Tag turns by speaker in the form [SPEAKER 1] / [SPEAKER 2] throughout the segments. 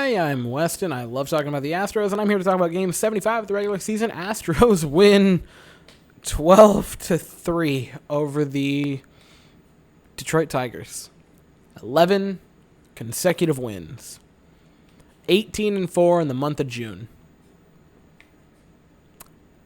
[SPEAKER 1] Hi, I'm Weston. I love talking about the Astros, and I'm here to talk about Game 75 of the regular season. Astros win 12-3 over the Detroit Tigers. 11 consecutive wins. 18-4 in the month of June.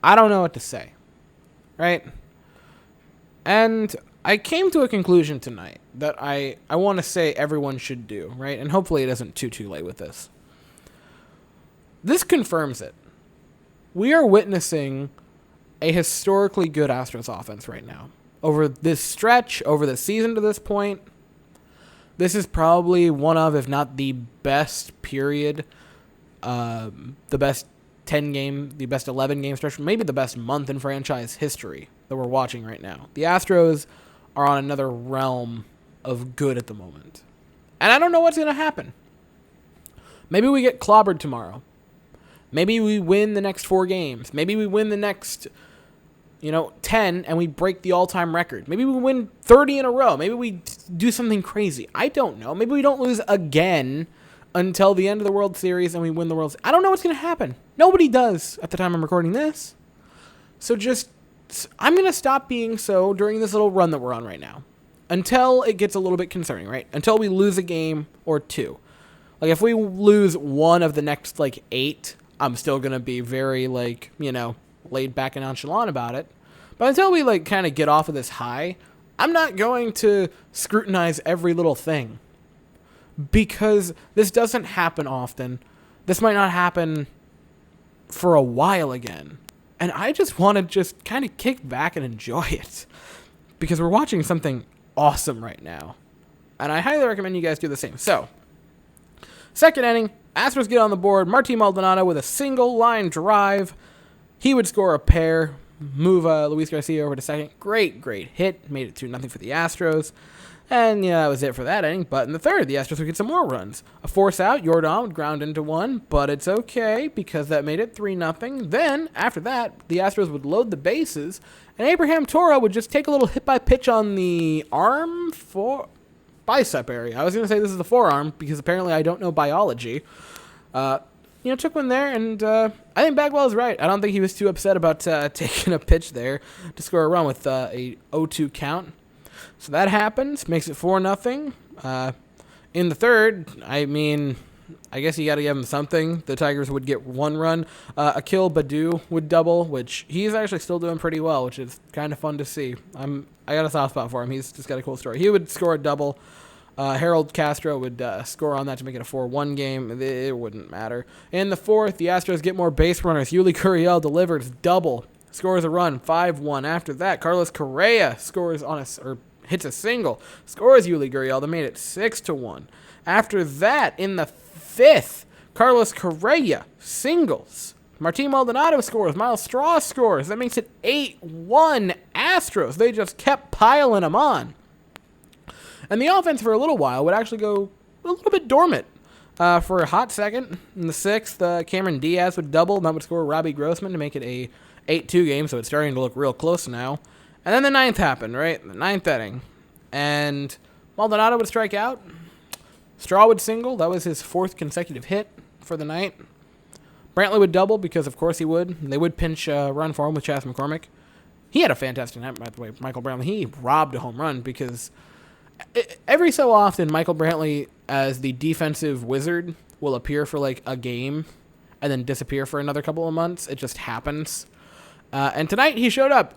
[SPEAKER 1] I don't know what to say, right? And I came to a conclusion tonight that I want to say everyone should do, right? And hopefully it isn't too late with this. This confirms it. We are witnessing a historically good Astros offense right now. Over this stretch, over the season to this point, this is probably one of, if not the best period, the best 10-game, the best 11-game stretch, maybe the best month in franchise history that we're watching right now. The Astros are on another realm of good at the moment. And I don't know what's going to happen. Maybe we get clobbered tomorrow. Maybe we win the next 4 games. Maybe we win the next, 10 and we break the all-time record. Maybe we win 30 in a row. Maybe we do something crazy. I don't know. Maybe we don't lose again until the end of the World Series and we win the World Series. I don't know what's going to happen. Nobody does at the time I'm recording this. So I'm going to stop being so during this little run that we're on right now. Until it gets a little bit concerning, right? Until we lose a game or 2. Like, if we lose one of the next, 8, I'm still going to be very, laid back and nonchalant about it. But until we, kind of get off of this high, I'm not going to scrutinize every little thing. Because this doesn't happen often. This might not happen for a while again. And I just want to kind of kick back and enjoy it. Because we're watching something awesome right now. And I highly recommend you guys do the same. So, second inning, Astros get on the board. Martín Maldonado with a single line drive. He would score a pair. Move Luis Garcia over to second. Great hit. Made it 2-0 for the Astros. And, that was it for that inning. But in the third, the Astros would get some more runs. A force out, Jordan would ground into one, but it's okay because that made it 3-0. Then, after that, the Astros would load the bases, and Abraham Toro would just take a little hit-by-pitch on the arm for bicep area. I was going to say this is the forearm because apparently I don't know biology. Took one there, and I think Bagwell is right. I don't think he was too upset about taking a pitch there to score a run with a 0-2 count. So that happens, makes it 4-0. In the third, I guess you got to give him something. The Tigers would get 1 run. Akil Baddoo would double, which he's actually still doing pretty well, which is kind of fun to see. I got a soft spot for him. He's just got a cool story. He would score a double. Harold Castro would score on that to make it a 4-1 game. It wouldn't matter. In the fourth, the Astros get more base runners. Yuli Gurriel delivers double. Scores a run, 5-1. After that, Carlos Correa scores hits a single. Scores Yuli Gurriel. That made it 6-1. After that, in the fifth, Carlos Correa singles. Martín Maldonado scores. Miles Straw scores. That makes it 8-1 Astros. They just kept piling them on. And the offense for a little while would actually go a little bit dormant. For a hot second, in the sixth, Cameron Diaz would double. And that would score Robbie Grossman to make it a 8-2 game, so it's starting to look real close now. And then the ninth happened, right? The ninth inning. And Maldonado would strike out. Straw would single. That was his 4th consecutive hit for the night. Brantley would double because, of course, he would. They would pinch a run for him with Chas McCormick. He had a fantastic night, by the way, Michael Brantley. He robbed a home run because every so often, Michael Brantley, as the defensive wizard, will appear for a game and then disappear for another couple of months. It just happens. And tonight he showed up.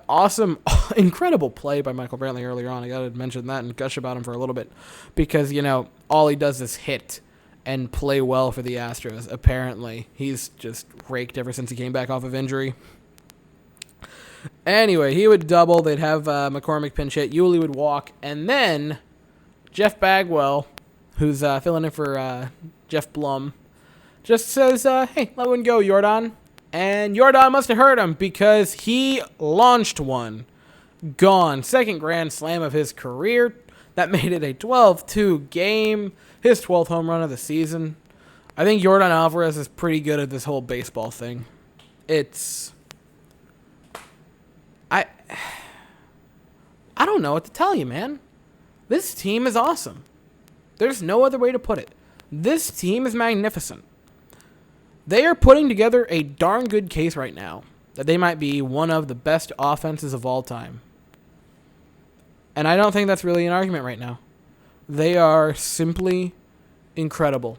[SPEAKER 1] Awesome, incredible play by Michael Brantley earlier on. I got to mention that and gush about him for a little bit because, all he does is hit and play well for the Astros. Apparently, he's just raked ever since he came back off of injury. Anyway, he would double. They'd have McCormick pinch hit. Yuli would walk. And then Jeff Bagwell, who's filling in for Jeff Blum, just says, hey, let one go, Jordan. And Jordan must have heard him because he launched one. Gone. Second grand slam of his career. That made it a 12-2 game. His 12th home run of the season. I think Jordan Alvarez is pretty good at this whole baseball thing. I don't know what to tell you, man. This team is awesome. There's no other way to put it. This team is magnificent. They are putting together a darn good case right now that they might be one of the best offenses of all time. And I don't think that's really an argument right now. They are simply incredible.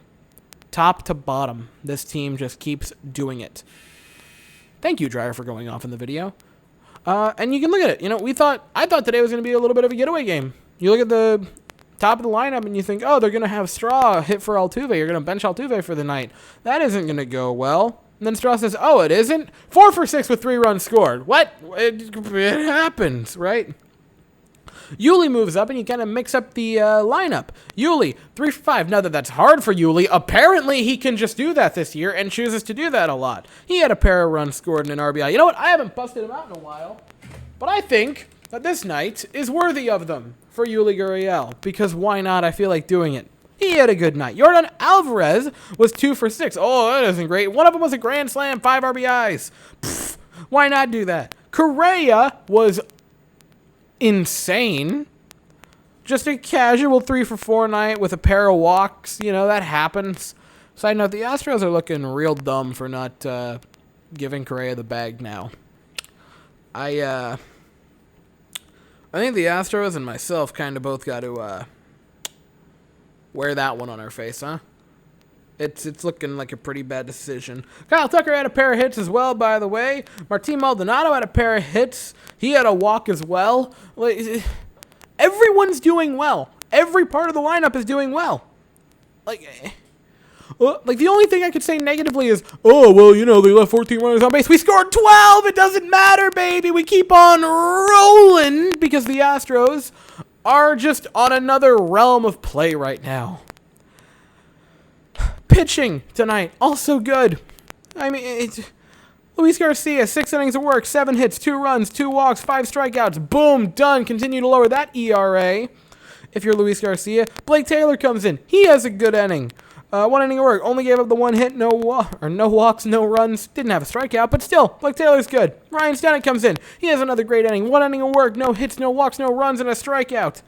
[SPEAKER 1] Top to bottom, this team just keeps doing it. Thank you, Dryer, for going off in the video. And you can look at it. You know, I thought today was going to be a little bit of a getaway game. You look at the top of the lineup and you think, oh, they're going to have Straw hit for Altuve. You're going to bench Altuve for the night. That isn't going to go well. And then Straw says, oh, it isn't? 4 for 6 with 3 runs scored. What? It happens, right? Yuli moves up and you kind of mix up the lineup. Yuli, 3 for 5. Now that's hard for Yuli. Apparently he can just do that this year and chooses to do that a lot. He had a pair of runs scored and an RBI. You know what? I haven't busted him out in a while. But I think that this night is worthy of them for Yuli Gurriel. Because why not? I feel like doing it. He had a good night. Jordan Alvarez was 2 for 6. Oh, that isn't great. One of them was a grand slam, 5 RBIs. Pfft, why not do that? Correa was insane. Just a casual 3 for 4 night with a pair of walks. You know, that happens. Side note, the Astros are looking real dumb for not giving Correa the bag now. I think the Astros and myself kind of both got to wear that one on our face, huh? It's looking like a pretty bad decision. Kyle Tucker had a pair of hits as well, by the way. Martin Maldonado had a pair of hits. He had a walk as well. Everyone's doing well. Every part of the lineup is doing well. Like the only thing I could say negatively is, oh, well, you know, they left 14 runners on base. We scored 12. It doesn't matter, baby. We keep on rolling because the Astros are just on another realm of play right now. Pitching tonight, also good. I mean, Luis Garcia, 6 innings of work, 7 hits, 2 runs, 2 walks, 5 strikeouts. Boom, done. Continue to lower that ERA. If you're Luis Garcia, Blake Taylor comes in. He has a good inning. 1 inning of work. Only gave up the 1 hit, no walks, no runs. Didn't have a strikeout, but still, Blake Taylor's good. Ryan Stanek comes in. He has another great inning. 1 inning of work, no hits, no walks, no runs, and a strikeout.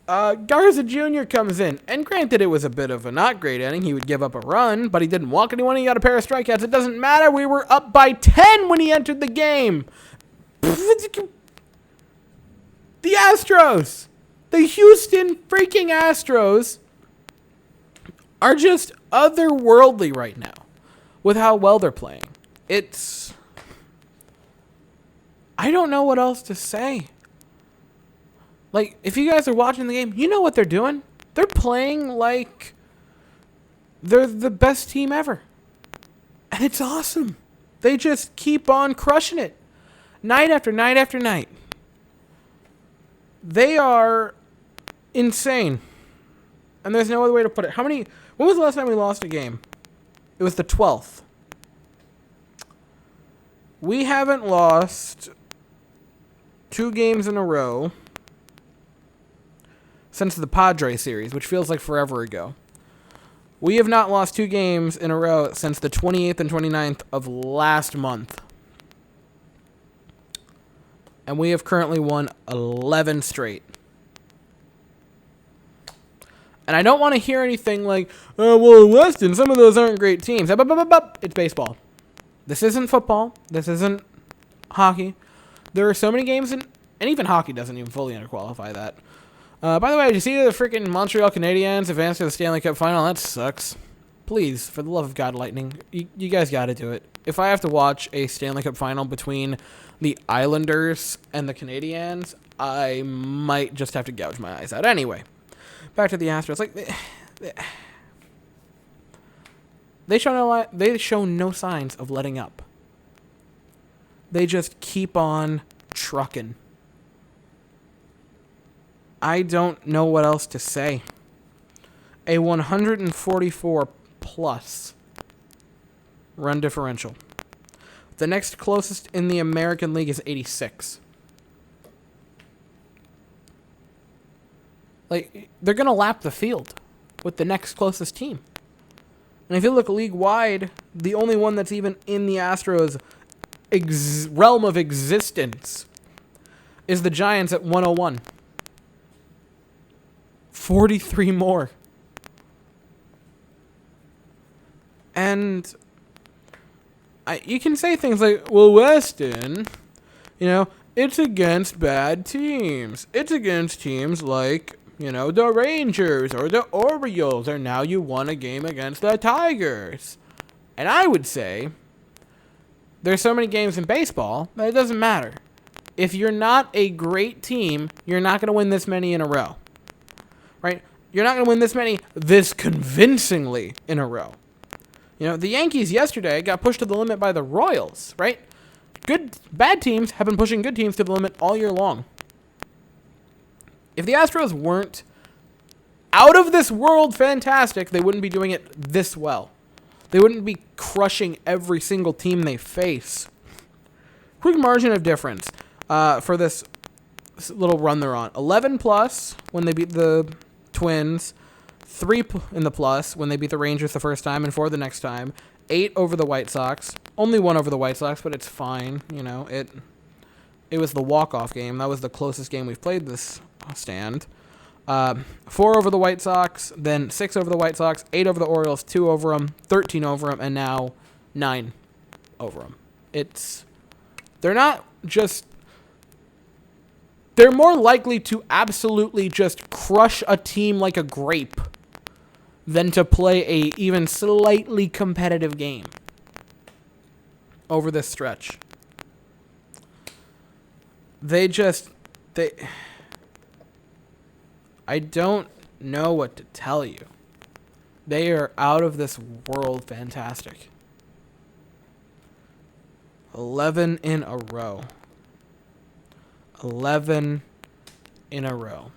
[SPEAKER 1] Garza Jr. comes in, and granted it was a bit of a not great inning. He would give up a run, but he didn't walk anyone. He got a pair of strikeouts. It doesn't matter. We were up by 10 when he entered the game. The Astros, the Houston freaking Astros, are just otherworldly right now with how well they're playing. I don't know what else to say. Like, if you guys are watching the game, you know what they're doing. They're playing like they're the best team ever. And it's awesome. They just keep on crushing it. Night after night after night. They are insane. And there's no other way to put it. When was the last time we lost a game? It was the 12th. We haven't lost 2 games in a row since the Padres series, which feels like forever ago. We have not lost 2 games in a row since the 28th and 29th of last month. And we have currently won 11 straight. And I don't want to hear anything like, oh, well, Weston, some of those aren't great teams. It's baseball. This isn't football. This isn't hockey. There are so many games, and even hockey doesn't even fully underqualify that. By the way, did you see the freaking Montreal Canadiens advance to the Stanley Cup final? That sucks. Please, for the love of God, Lightning, you guys got to do it. If I have to watch a Stanley Cup final between the Islanders and the Canadiens, I might just have to gouge my eyes out. Anyway, back to the Astros. They show no signs of letting up. They just keep on trucking. I don't know what else to say. A 144 plus run differential. The next closest in the American League is 86. They're going to lap the field with the next closest team. And if you look league-wide, the only one that's even in the Astros' realm of existence is the Giants at 101. 43 more. And you can say things like, well, Weston, it's against bad teams. It's against teams like, the Rangers or the Orioles, or now you won a game against the Tigers. And I would say there's so many games in baseball that it doesn't matter. If you're not a great team, you're not going to win this many in a row. Right? You're not going to win this many this convincingly in a row. The Yankees yesterday got pushed to the limit by the Royals, right? Bad teams have been pushing good teams to the limit all year long. If the Astros weren't out of this world fantastic, they wouldn't be doing it this well. They wouldn't be crushing every single team they face. Quick margin of difference for this little run they're on. 11 plus when they beat the Twins. 3 in the plus when they beat the Rangers the first time and 4 the next time. 8 over the White Sox. Only 1 over the White Sox, but it's fine. It was the walk-off game. That was the closest game we've played this stand. 4 over the White Sox, then 6 over the White Sox, 8 over the Orioles, 2 over them, 13 over them, and now 9 over them. They're more likely to absolutely just crush a team like a grape than to play a even slightly competitive game over this stretch. I don't know what to tell you. They are out of this world fantastic. 11 in a row. 11 in a row.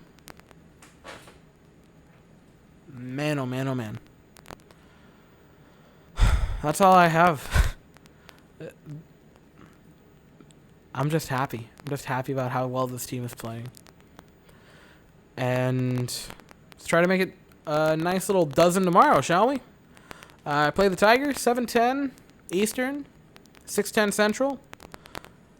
[SPEAKER 1] Man, oh man, oh man. That's all I have. I'm just happy. I'm just happy about how well this team is playing. And let's try to make it a nice little dozen tomorrow, shall we? I play the Tigers, 7:10 Eastern, 6:10 Central.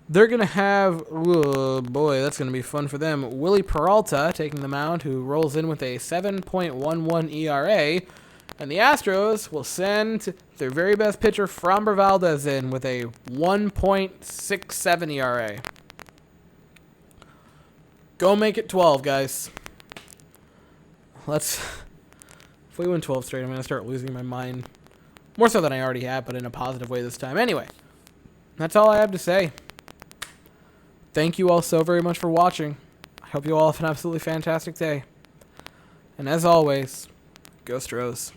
[SPEAKER 1] They're going to have, oh boy, that's going to be fun for them. Willie Peralta taking the mound, who rolls in with a 7.11 ERA. And the Astros will send their very best pitcher, Framber Valdez, in with a 1.67 ERA. Go make it 12, guys. If we win 12 straight, I'm going to start losing my mind. More so than I already have, but in a positive way this time. Anyway, that's all I have to say. Thank you all so very much for watching. I hope you all have an absolutely fantastic day. And as always, go Astros.